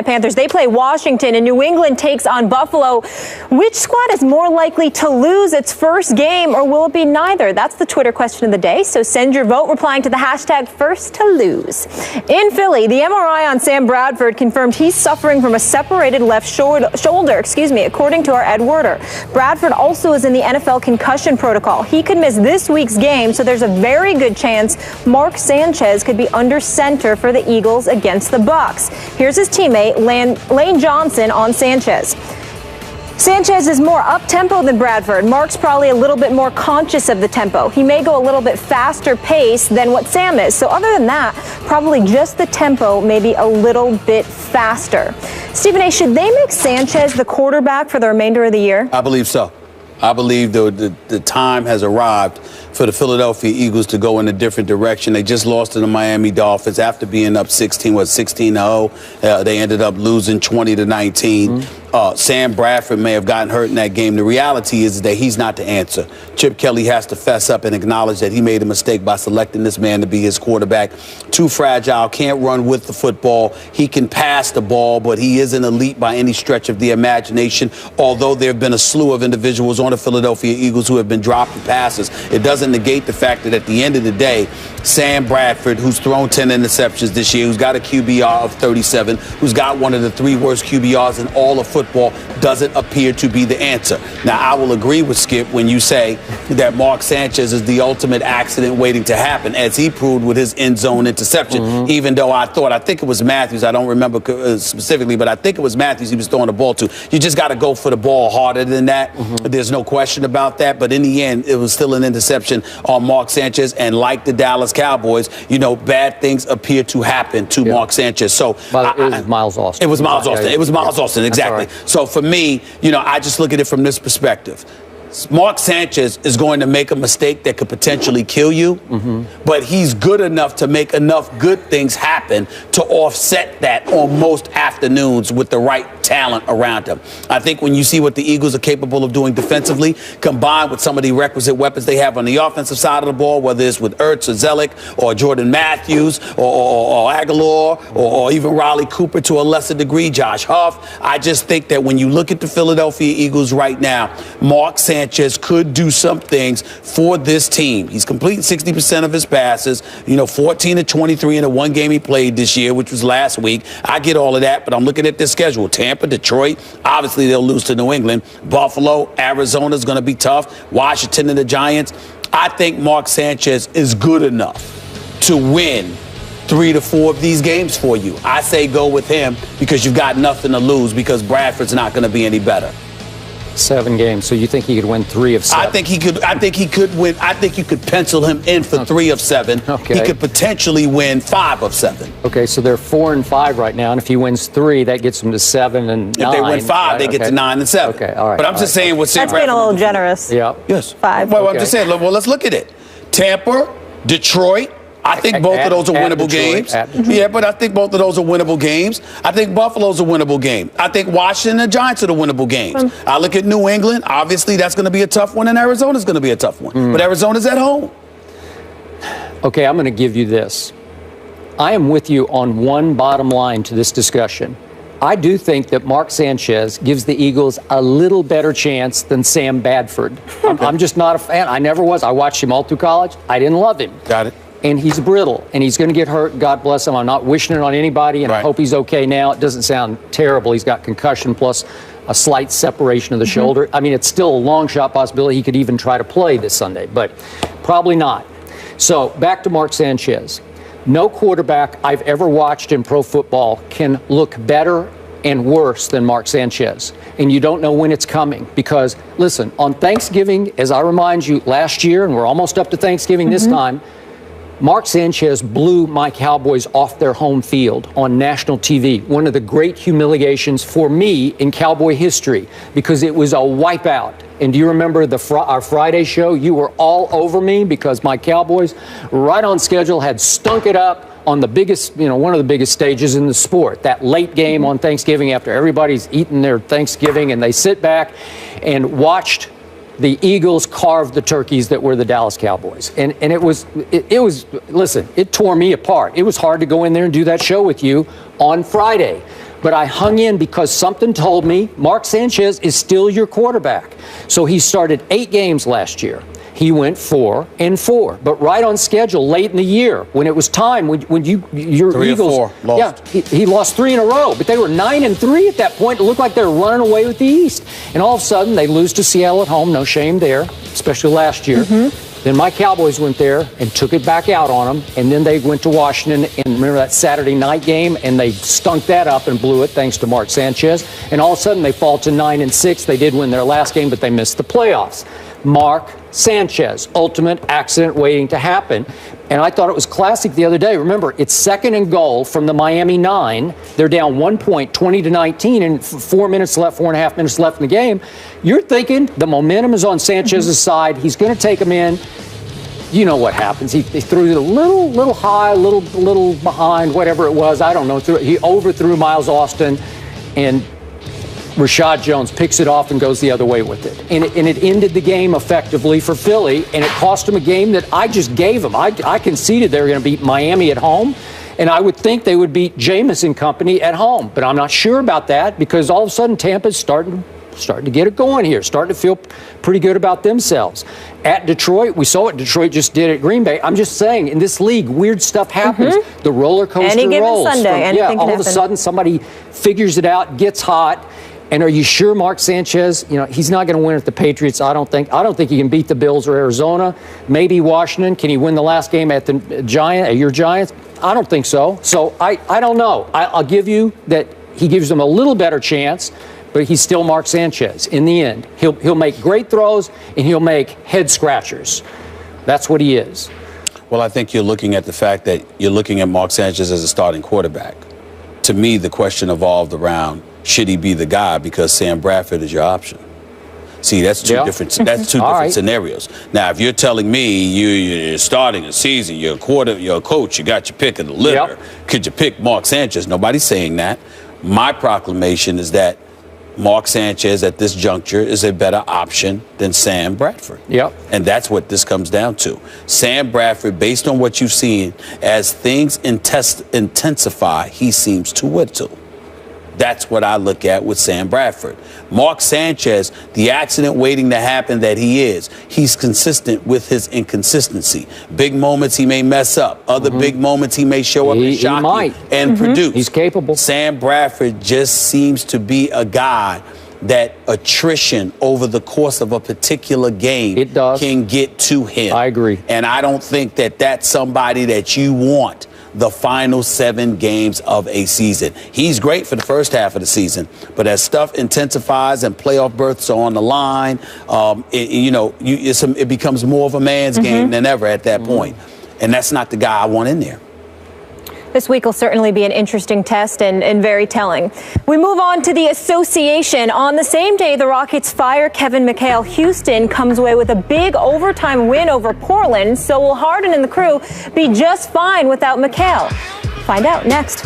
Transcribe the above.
Panthers, they play Washington, and New England takes on Buffalo. Which squad is more likely to lose its first game, or will it be neither? That's the Twitter question of the day, so send your vote replying to the hashtag #FirstToLose. In Philly, the MRI on Sam Bradford confirmed he's suffering from a separated left shoulder, according to our Ed Werder. Bradford also is in the NFL concussion protocol. He could miss this week's game, so there's a very good chance Mark Sanchez could be under center for the Eagles against the Bucs. Here's his teammate Lane Johnson on Sanchez. Sanchez is more up-tempo than Bradford. Mark's probably a little bit more conscious of the tempo. He may go a little bit faster pace than what Sam is. So other than that, probably just the tempo, maybe a little bit faster. Stephen A., should they make Sanchez the quarterback for the remainder of the year? I believe so. I believe the time has arrived for the Philadelphia Eagles to go in a different direction. They just lost to the Miami Dolphins after being up 16-0. They ended up losing 20-19. Sam Bradford may have gotten hurt in that game. The reality is that he's not the answer. Chip Kelly has to fess up and acknowledge that he made a mistake by selecting this man to be his quarterback. Too fragile, can't run with the football. He can pass the ball, but he isn't elite by any stretch of the imagination, although there have been a slew of individuals on the Philadelphia Eagles who have been dropping passes. It doesn't negate the fact that at the end of the day, Sam Bradford, who's thrown 10 interceptions this year, who's got a QBR of 37, who's got one of the 3 worst QBRs in all of football, doesn't appear to be the answer. Now, I will agree with Skip when you say that Mark Sanchez is the ultimate accident waiting to happen, as he proved with his end zone interception, even though I think it was Matthews. I don't remember specifically, but I think it was Matthews he was throwing the ball to. You just got to go for the ball harder than that. There's no question about that. But in the end, it was still an interception on Mark Sanchez. And like the Dallas Cowboys, bad things appear to happen to Mark Sanchez. So it was Miles Austin. It was Miles Austin. It was Miles Austin, exactly. So for me, I just look at it from this perspective. Mark Sanchez is going to make a mistake that could potentially kill you, but he's good enough to make enough good things happen to offset that on most afternoons with the right talent around him. I think when you see what the Eagles are capable of doing defensively, combined with some of the requisite weapons they have on the offensive side of the ball, whether it's with Ertz or Zellick or Jordan Matthews or Aguilar or even Riley Cooper to a lesser degree, Josh Huff, I just think that when you look at the Philadelphia Eagles right now, Mark Sanchez could do some things for this team. He's completing 60% of his passes, 14-23 in the one game he played this year, which was last week. I get all of that, but I'm looking at this schedule. Tampa, Detroit, obviously they'll lose to New England. Buffalo, Arizona's going to be tough. Washington and the Giants. I think Mark Sanchez is good enough to win 3 to 4 of these games for you. I say go with him because you've got nothing to lose because Bradford's not going to be any better. 7 games. So you think he could win 3 of 7? I think he could win. I think you could pencil him in for 3 of 7. Okay. He could potentially win 5 of 7. Okay, so they're 4-5 right now, and if he wins 3, that gets him to 7 and 9. If they win 5, they get to 9 and 7. Okay, all right. But I'm just saying what Sam That's being a little generous. Yeah. Yes. 5. Well, I'm just saying. Well, let's look at it. Tampa, Detroit. I think both of those are winnable games. Yeah, but I think both of those are winnable games. I think Buffalo's a winnable game. I think Washington and the Giants are the winnable games. I look at New England. Obviously, that's going to be a tough one, and Arizona's going to be a tough one. But Arizona's at home. Okay, I'm going to give you this. I am with you on one bottom line to this discussion. I do think that Mark Sanchez gives the Eagles a little better chance than Sam Bradford. I'm just not a fan. I never was. I watched him all through college. I didn't love him. Got it. And he's brittle, and he's going to get hurt. God bless him. I'm not wishing it on anybody, and I hope he's okay now. It doesn't sound terrible. He's got concussion plus a slight separation of the shoulder. I mean, it's still a long shot possibility he could even try to play this Sunday, but probably not. So back to Mark Sanchez. No quarterback I've ever watched in pro football can look better and worse than Mark Sanchez. And you don't know when it's coming because, listen, on Thanksgiving, as I remind you, last year, and we're almost up to Thanksgiving this time, Mark Sanchez blew my Cowboys off their home field on national TV. One of the great humiliations for me in Cowboy history because it was a wipeout. And do you remember our Friday show? You were all over me because my Cowboys, right on schedule, had stunk it up on the biggest, one of the biggest stages in the sport. That late game on Thanksgiving after everybody's eaten their Thanksgiving and they sit back and watched the Eagles carved the turkeys that were the Dallas Cowboys. And it was, listen, it tore me apart. It was hard to go in there and do that show with you on Friday. but I hung in because something told me Mark Sanchez is still your quarterback. So he started 8 games last year. He went 4-4, but right on schedule late in the year when it was time when your 3 Eagles, or 4 lost. yeah, he lost 3 in a row, but they were 9-3 at that point. It looked like they were running away with the East, and all of a sudden they lose to Seattle at home. No shame there, especially last year. Then my Cowboys went there and took it back out on them, and then they went to Washington, and remember that Saturday night game, and they stunk that up and blew it thanks to Mark Sanchez, and all of a sudden they fall to 9-6. They did win their last game, but they missed the playoffs. Mark Sanchez, ultimate accident waiting to happen. And I thought it was classic the other day. Remember, it's 2nd and goal from the Miami 9. They're down 1 point, 20-19, and 4 minutes left, 4.5 minutes left in the game. You're thinking the momentum is on Sanchez's side. He's going to take him in. You know what happens. He threw it a little high, little behind, whatever it was. I don't know. He overthrew Miles Austin, and Rashad Jones picks it off and goes the other way with it. And it ended the game effectively for Philly, and it cost them a game that I just gave them. I conceded they were going to beat Miami at home, and I would think they would beat Jameis and company at home. But I'm not sure about that because all of a sudden Tampa's starting to get it going here, starting to feel pretty good about themselves. At Detroit, we saw what Detroit just did at Green Bay. I'm just saying, in this league, weird stuff happens. The roller coaster Any given rolls. Sunday, anything can all of a happen. sudden somebody figures it out, gets hot. And are you sure Mark Sanchez, he's not going to win at the Patriots, I don't think. I don't think he can beat the Bills or Arizona. Maybe Washington. Can he win the last game at your Giants? I don't think so. So I don't know. I'll give you that he gives them a little better chance, but he's still Mark Sanchez. In the end, he'll make great throws and he'll make head scratchers. That's what he is. Well, I think you're looking at the fact that you're looking at Mark Sanchez as a starting quarterback. To me, the question evolved around, should he be the guy because Sam Bradford is your option? See, that's two different scenarios. Now, if you're telling me you're starting a season, you're a coach, you got your pick of the litter, could you pick Mark Sanchez? Nobody's saying that. My proclamation is that Mark Sanchez at this juncture is a better option than Sam Bradford. And that's what this comes down to. Sam Bradford, based on what you've seen, as things intensify, he seems to whittle. That's what I look at with Sam Bradford. Mark Sanchez, the accident waiting to happen that he's consistent with his inconsistency. Big moments he may mess up. Other big moments he may show up and shock you and produce. He's capable. Sam Bradford just seems to be a guy that attrition over the course of a particular game can get to him. I agree. And I don't think that that's somebody that you want the final 7 games of a season. He's great for the first half of the season, but as stuff intensifies and playoff berths are on the line, it becomes more of a man's game than ever at that point. And that's not the guy I want in there. This week will certainly be an interesting test and very telling. We move on to the association. On the same day the Rockets fire Kevin McHale, Houston comes away with a big overtime win over Portland. So will Harden and the crew be just fine without McHale? Find out next.